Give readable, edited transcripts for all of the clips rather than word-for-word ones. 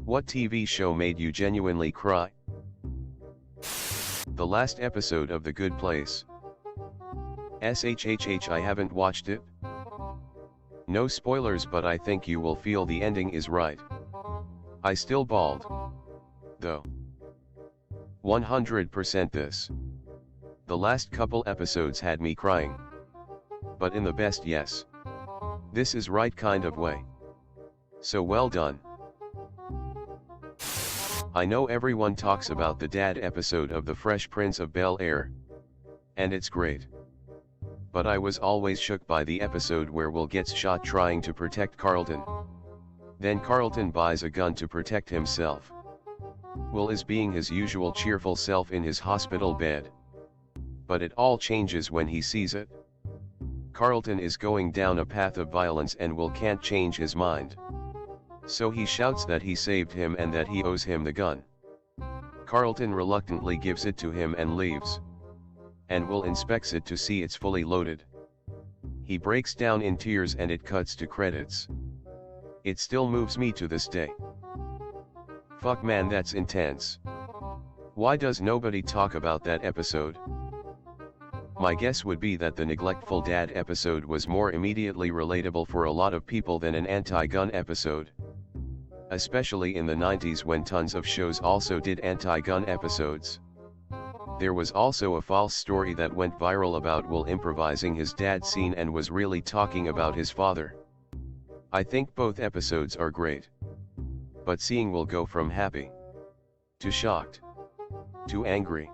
What TV show made you genuinely cry? The last episode of The Good Place. SHHH, I haven't watched it. No spoilers, but I think you will feel the ending is right. I still bawled. Though. 100% this. The last couple episodes had me crying. But in the best, yes. This is right kind of way. So well done. I know everyone talks about the dad episode of The Fresh Prince of Bel-Air. And it's great. But I was always shook by the episode where Will gets shot trying to protect Carlton. Then Carlton buys a gun to protect himself. Will is being his usual cheerful self in his hospital bed. But it all changes when he sees it. Carlton is going down a path of violence and Will can't change his mind. So he shouts that he saved him and that he owes him the gun. Carlton reluctantly gives it to him and leaves. And Will inspects it to see it's fully loaded. He breaks down in tears and it cuts to credits. It still moves me to this day. Fuck man, that's intense. Why does nobody talk about that episode? My guess would be that the neglectful dad episode was more immediately relatable for a lot of people than an anti-gun episode. Especially in the 90s when tons of shows also did anti-gun episodes. There was also a false story that went viral about Will improvising his dad scene and was really talking about his father. I think both episodes are great. But seeing Will go from happy to shocked to angry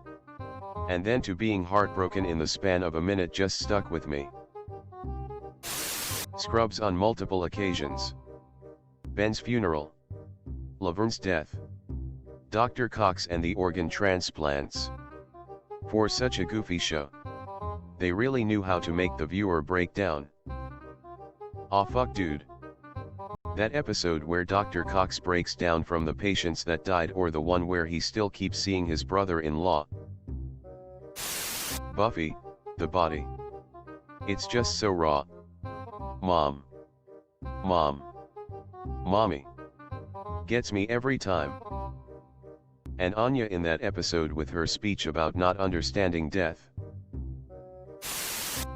and then to being heartbroken in the span of a minute just stuck with me. Scrubs on multiple occasions. Ben's funeral. Laverne's death. Dr. Cox and the organ transplants. For such a goofy show, they really knew how to make the viewer break down. Aw fuck dude. That episode where Dr. Cox breaks down from the patients that died, or the one where he still keeps seeing his brother-in-law. Buffy, the body. It's just so raw. Mom. Mom. Mommy. Gets me every time. And Anya in that episode with her speech about not understanding death.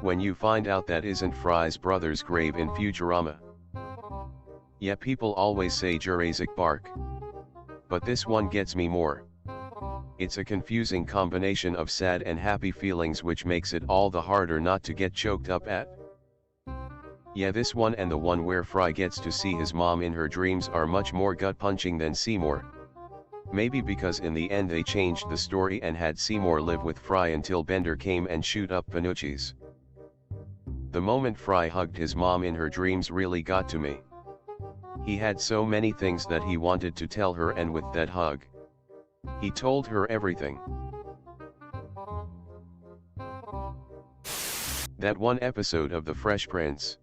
When you find out that isn't Fry's brother's grave in Futurama. Yeah, people always say Jurassic Park. But this one gets me more. It's a confusing combination of sad and happy feelings which makes it all the harder not to get choked up at. Yeah, this one and the one where Fry gets to see his mom in her dreams are much more gut-punching than Seymour. Maybe because in the end they changed the story and had Seymour live with Fry until Bender came and shoot up Panucci's. The moment Fry hugged his mom in her dreams really got to me. He had so many things that he wanted to tell her, and with that hug, he told her everything. That one episode of The Fresh Prince.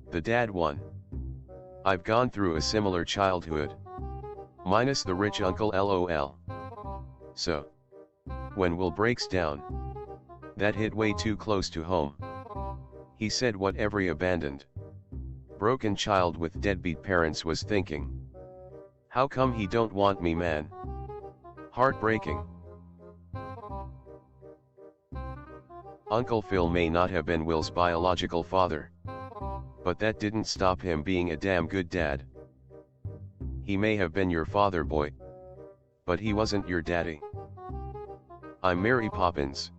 The dad one. I've gone through a similar childhood. Minus the rich uncle LOL. So. When Will breaks down. That hit way too close to home. He said what every abandoned, broken child with deadbeat parents was thinking. How come he don't want me, man? Heartbreaking. Uncle Phil may not have been Will's biological father. But that didn't stop him being a damn good dad. He may have been your father, boy. But he wasn't your daddy. I'm Mary Poppins.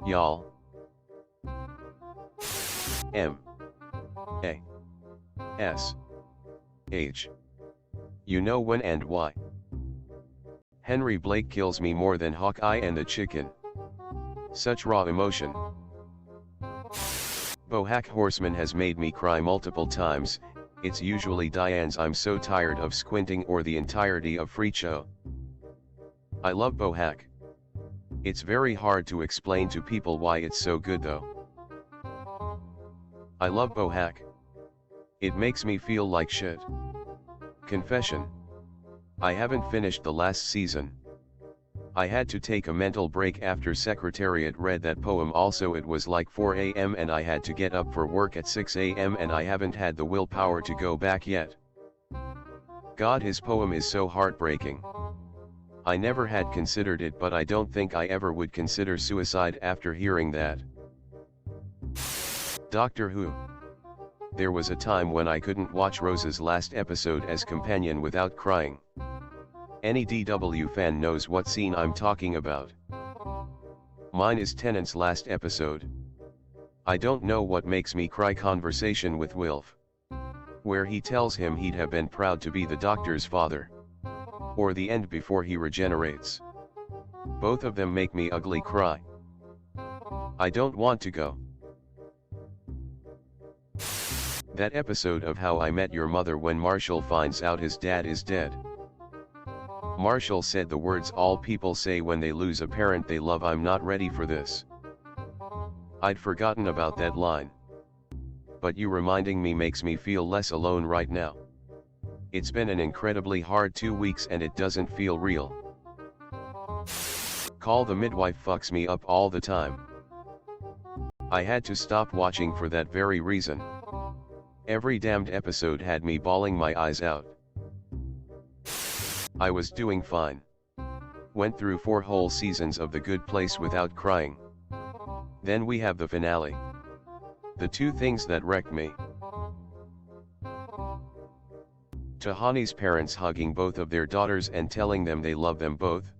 Y'all. M. A. S. H. You know when and why. Henry Blake kills me more than Hawkeye and the chicken. Such raw emotion. BoJack Horseman has made me cry multiple times. It's usually Diane's I'm so tired of squinting or the entirety of Free Show. I love BoJack. It's very hard to explain to people why it's so good though. I love BoJack. It makes me feel like shit. Confession. I haven't finished the last season. I had to take a mental break after Secretariat read that poem. Also it was like 4 a.m. and I had to get up for work at 6 a.m. and I haven't had the willpower to go back yet. God, his poem is so heartbreaking. I never had considered it, but I don't think I ever would consider suicide after hearing that. Doctor Who. There was a time when I couldn't watch Rose's last episode as companion without crying. Any DW fan knows what scene I'm talking about. Mine is Tennant's last episode. I don't know what makes me cry. Conversation with Wilf, where he tells him he'd have been proud to be the Doctor's father. Or the end before he regenerates. Both of them make me ugly cry. I don't want to go. That episode of How I Met Your Mother when Marshall finds out his dad is dead. Marshall said the words all people say when they lose a parent they love, "I'm not ready for this." I'd forgotten about that line. But you reminding me makes me feel less alone right now. It's been an incredibly hard 2 weeks and it doesn't feel real. Call the Midwife fucks me up all the time. I had to stop watching for that very reason. Every damned episode had me bawling my eyes out. I was doing fine. Went through 4 whole seasons of The Good Place without crying. Then we have the finale. The 2 things that wrecked me. Tahani's parents hugging both of their daughters and telling them they love them both.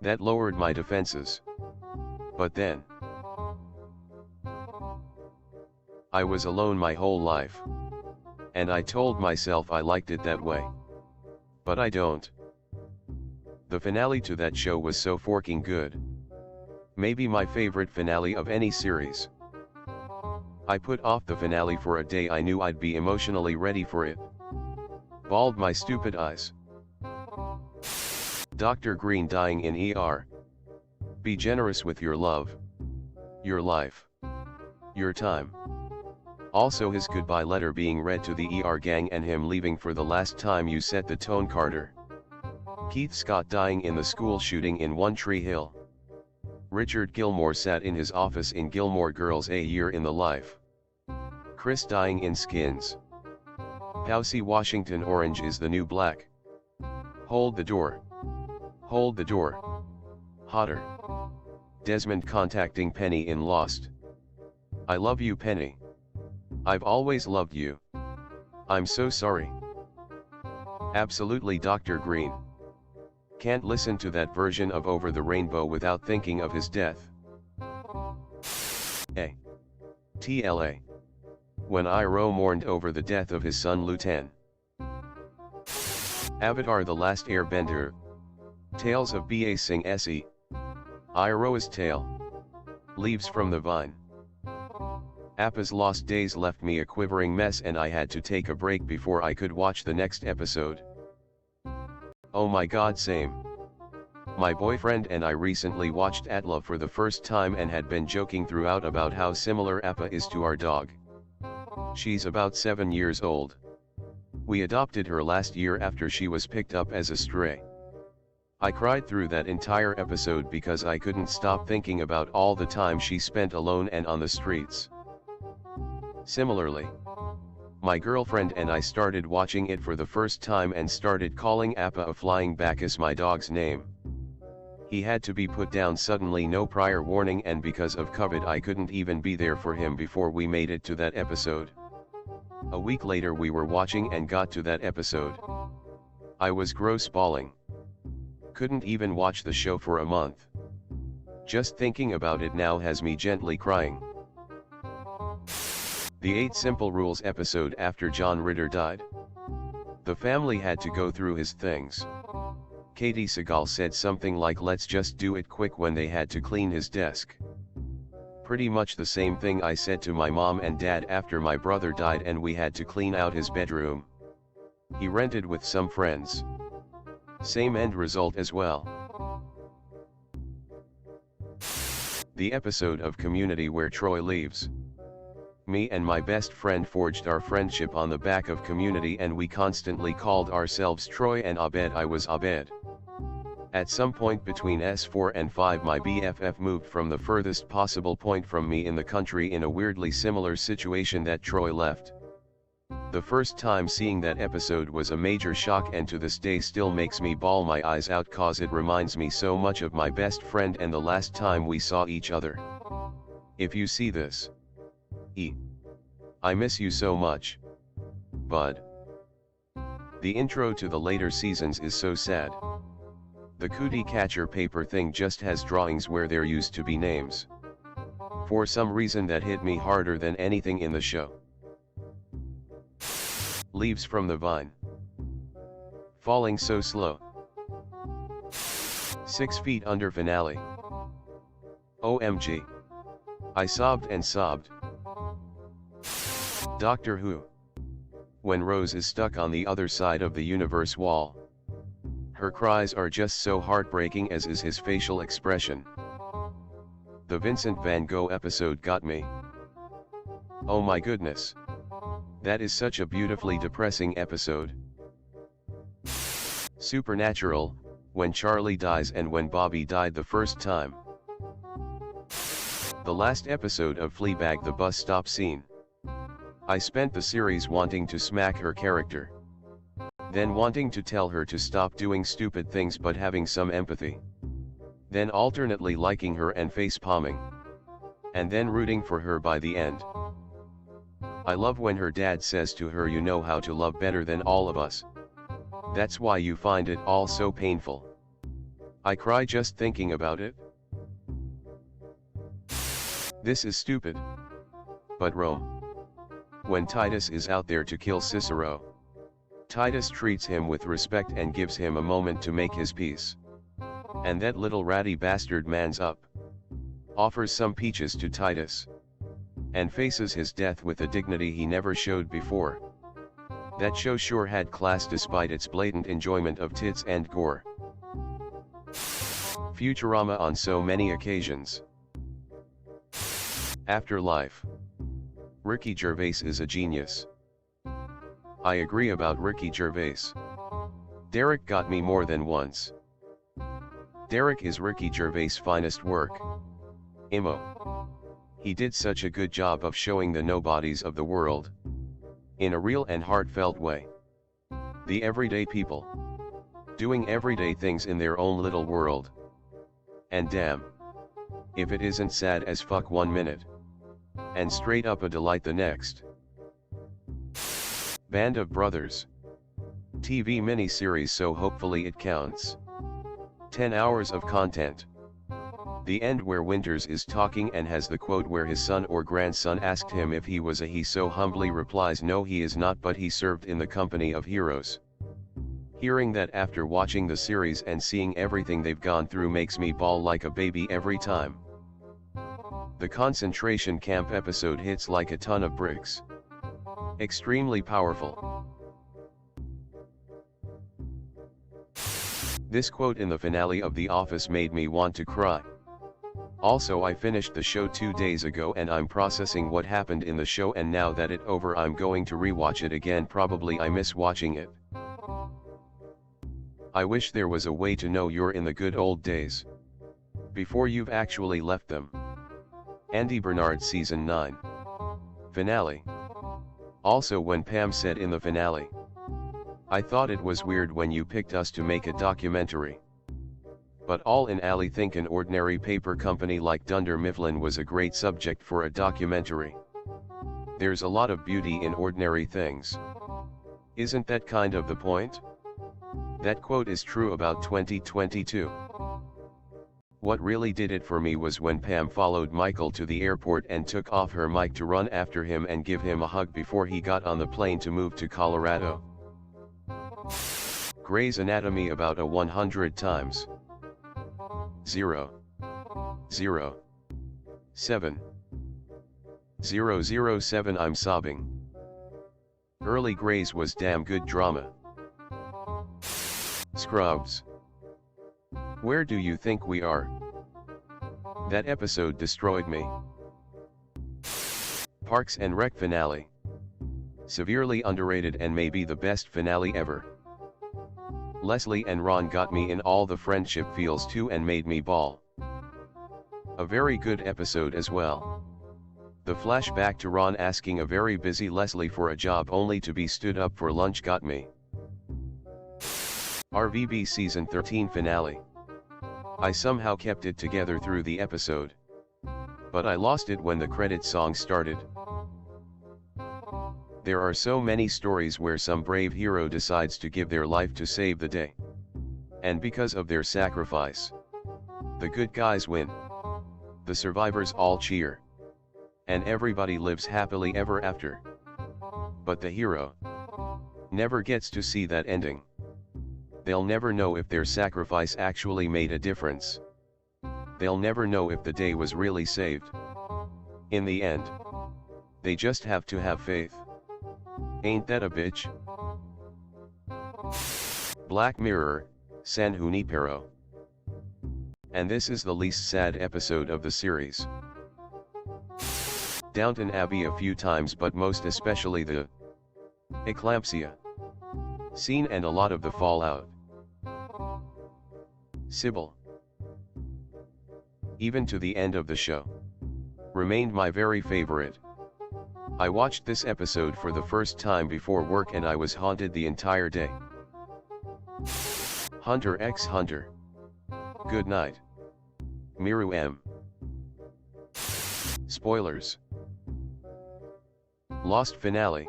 That lowered my defenses. But then, I was alone my whole life. And I told myself I liked it that way. But I don't. The finale to that show was so forking good. Maybe my favorite finale of any series. I put off the finale for a day. I knew I'd be emotionally ready for it. Bawled my stupid eyes. Dr. Green dying in ER. Be generous with your love. Your life. Your time. Also his goodbye letter being read to the ER gang and him leaving for the last time. You set the tone, Carter. Keith Scott dying in the school shooting in One Tree Hill. Richard Gilmore sat in his office in Gilmore Girls: A Year in the Life. Chris dying in Skins. Poussey Washington: Orange is the New Black. Hold the door. Hold the door. Hotter. Desmond contacting Penny in Lost. I love you, Penny. I've always loved you. I'm so sorry. Absolutely, Dr. Green. Can't listen to that version of Over the Rainbow without thinking of his death. TLA. When Iroh mourned over the death of his son Luten. Avatar: The Last Airbender. Tales of Ba Sing Se. Iroh's tale. Leaves from the Vine. Appa's Lost Days left me a quivering mess and I had to take a break before I could watch the next episode. Oh my god, same. My boyfriend and I recently watched Atla for the first time and had been joking throughout about how similar Appa is to our dog. She's about 7 years old. We adopted her last year after she was picked up as a stray. I cried through that entire episode because I couldn't stop thinking about all the time she spent alone and on the streets. Similarly, my girlfriend and I started watching it for the first time and started calling Appa a flying Bacchus, my dog's name. He had to be put down suddenly, no prior warning, and because of COVID I couldn't even be there for him before we made it to that episode. A week later we were watching and got to that episode. I was gross bawling. Couldn't even watch the show for a month. Just thinking about it now has me gently crying. The 8 Simple Rules episode after John Ritter died. The family had to go through his things. Katie Sagal said something like, "Let's just do it quick," when they had to clean his desk. Pretty much the same thing I said to my mom and dad after my brother died and we had to clean out his bedroom. He rented with some friends. Same end result as well. The episode of Community where Troy leaves. Me and my best friend forged our friendship on the back of Community and we constantly called ourselves Troy and Abed. I was Abed. At some point between S4 and 5 my BFF moved from the furthest possible point from me in the country in a weirdly similar situation that Troy left. The first time seeing that episode was a major shock, and to this day still makes me bawl my eyes out cause it reminds me so much of my best friend and the last time we saw each other. If you see this, I miss you so much, bud. The intro to the later seasons is so sad. The cootie catcher paper thing just has drawings where there used to be names. For some reason that hit me harder than anything in the show. Leaves from the vine. Falling so slow. 6 feet under finale. OMG. I sobbed and sobbed. Doctor Who. When Rose is stuck on the other side of the universe wall. Her cries are just so heartbreaking, as is his facial expression. The Vincent van Gogh episode got me. Oh my goodness. That is such a beautifully depressing episode. Supernatural, when Charlie dies and when Bobby died the first time. The last episode of Fleabag, the bus stop scene. I spent the series wanting to smack her character. Then wanting to tell her to stop doing stupid things but having some empathy. Then alternately liking her and face-palming. And then rooting for her by the end. I love when her dad says to her, "You know how to love better than all of us. That's why you find it all so painful." I cry just thinking about it. This is stupid. But Rome. When Titus is out there to kill Cicero, Titus treats him with respect and gives him a moment to make his peace. And that little ratty bastard mans up, offers some peaches to Titus, and faces his death with a dignity he never showed before. That show sure had class despite its blatant enjoyment of tits and gore. Futurama on so many occasions. Afterlife. Ricky Gervais is a genius. I agree about Ricky Gervais. Derek got me more than once. Derek is Ricky Gervais' finest work. Imo. He did such a good job of showing the nobodies of the world. In a real and heartfelt way. The everyday people. Doing everyday things in their own little world. And damn. If it isn't sad as fuck 1 minute. And straight up a delight the next. Band of Brothers. TV mini-series, so hopefully it counts. 10 hours of content. The end where Winters is talking and has the quote where his son or grandson asked him if he was a he, so humbly replies, "No, he is not, but he served in the company of heroes." Hearing that after watching the series and seeing everything they've gone through makes me bawl like a baby every time. The concentration camp episode hits like a ton of bricks. Extremely powerful. This quote in the finale of The Office made me want to cry. Also, I finished the show 2 days ago and I'm processing what happened in the show, and now that it's over I'm going to rewatch it again. Probably I miss watching it. I wish there was a way to know you're in the good old days. Before you've actually left them. Andy Bernard Season 9. Finale. Also, when Pam said in the finale, "I thought it was weird when you picked us to make a documentary. But all in all, I think an ordinary paper company like Dunder Mifflin was a great subject for a documentary. There's a lot of beauty in ordinary things. Isn't that kind of the point?" That quote is true about 2022. What really did it for me was when Pam followed Michael to the airport and took off her mic to run after him and give him a hug before he got on the plane to move to Colorado. Grey's Anatomy about a 100 times. 0. 0. 7. 007. I'm sobbing. Early Grey's was damn good drama. Scrubs. Where do you think we are? That episode destroyed me. Parks and Rec finale. Severely underrated and maybe the best finale ever. Leslie and Ron got me in all the friendship feels too and made me bawl. A very good episode as well. The flashback to Ron asking a very busy Leslie for a job only to be stood up for lunch got me. RVB Season 13 Finale. I somehow kept it together through the episode. But I lost it when the credit song started. There are so many stories where some brave hero decides to give their life to save the day. And because of their sacrifice, the good guys win. The survivors all cheer. And everybody lives happily ever after. But the hero never gets to see that ending. They'll never know if their sacrifice actually made a difference. They'll never know if the day was really saved. In the end, they just have to have faith. Ain't that a bitch? Black Mirror, San Junipero. And this is the least sad episode of the series. Downton Abbey a few times, but most especially the eclampsia scene and a lot of the fallout. Sybil, even to the end of the show, remained my very favorite. I watched this episode for the first time before work and I was haunted the entire day. Hunter x Hunter. Good night. Miru M. Spoilers. Lost finale.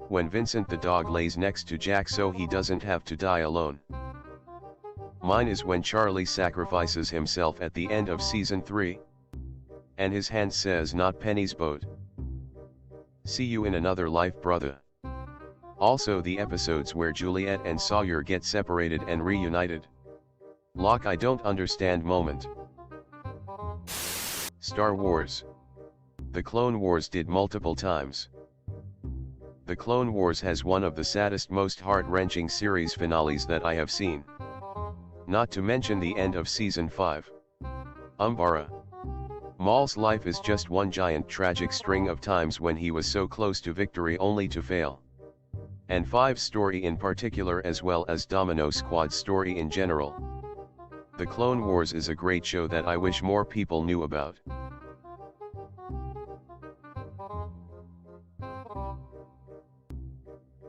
When Vincent the dog lays next to Jack so he doesn't have to die alone. Mine is when Charlie sacrifices himself at the end of season 3. And his hand says not Penny's boat. See you in another life, brother. Also the episodes where Juliet and Sawyer get separated and reunited. Locke I don't understand moment. Star Wars. The Clone Wars did multiple times. The Clone Wars has one of the saddest, most heart-wrenching series finales that I have seen. Not to mention the end of season 5. Umbara. Maul's life is just one giant tragic string of times when he was so close to victory only to fail. And 5's story in particular, as well as Domino Squad's story in general. The Clone Wars is a great show that I wish more people knew about.